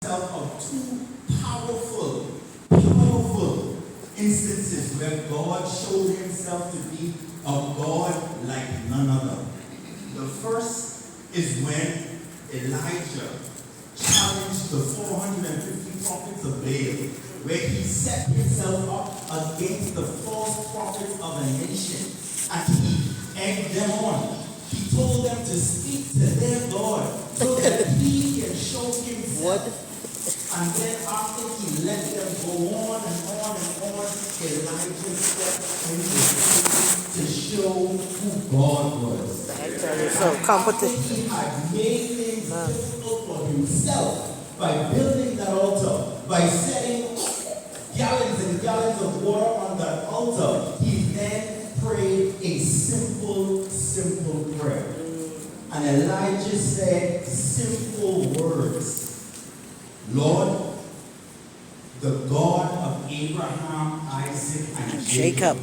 Of two powerful instances where God showed himself to be a God like none other. The first is when Elijah challenged the 450 prophets of Baal, where he set himself up against the false prophets of a nation, and he egged them on. He told them to speak to their God so that he can show himself. And then after he let them go on and on and on, Elijah stepped in to show who God was. So competition. He had made things difficult for himself by building that altar, by setting gallons and gallons of water on that altar. He then prayed a simple prayer. And Elijah said simple words. Lord, the God of Abraham, Isaac, and Jacob,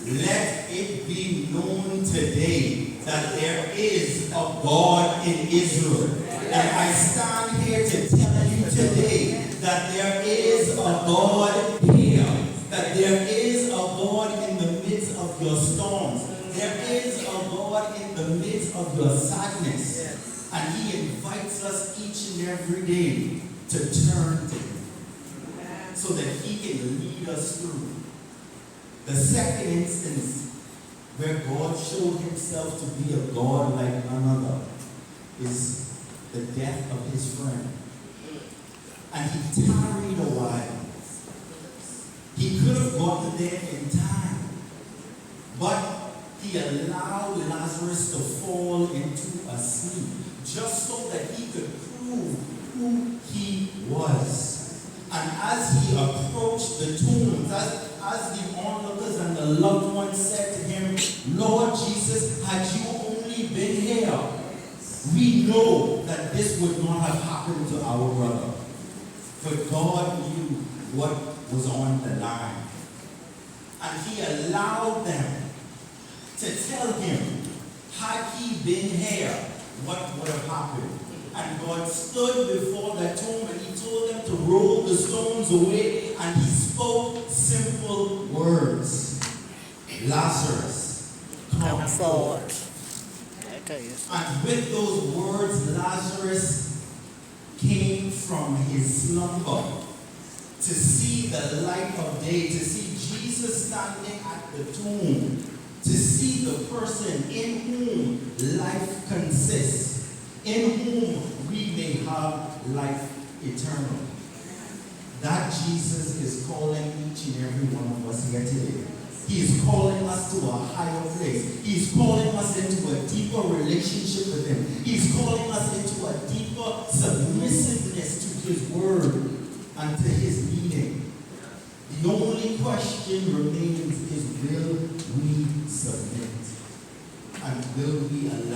let it be known today that there is a God in Israel. And I stand here to tell you today that there is a God here, that there is a God in the midst of your storms. There is a God in the midst of your sadness. And he invites us each and every day to turn to him so that he can lead us through. The second instance where God showed himself to be a God like none other is the death of his friend. And he tarried a while. He could have gotten there in time, but he allowed Lazarus to fall into a sleep just so that he could prove who he was. And as he approached the tombs, as the onlookers and the loved ones said to him, Lord Jesus, had you only been here, we know that this would not have happened to our brother. But God knew what was on the line. And he allowed them to tell him, had he been here, what would have happened? And God stood before that tomb and he told them to roll the stones away, and he spoke simple words. Lazarus, come forward. And with those words, Lazarus came from his slumber to see the light of day, to see Jesus standing at the tomb, to see the person in whom life consists, in whom we may have life eternal. That Jesus is calling each and every one of us here today. He is calling us to a higher place. He is calling us into a deeper relationship with him. He is calling us into a deeper submissiveness to his word and to his leading. The only question remains is, will we submit? And will we allow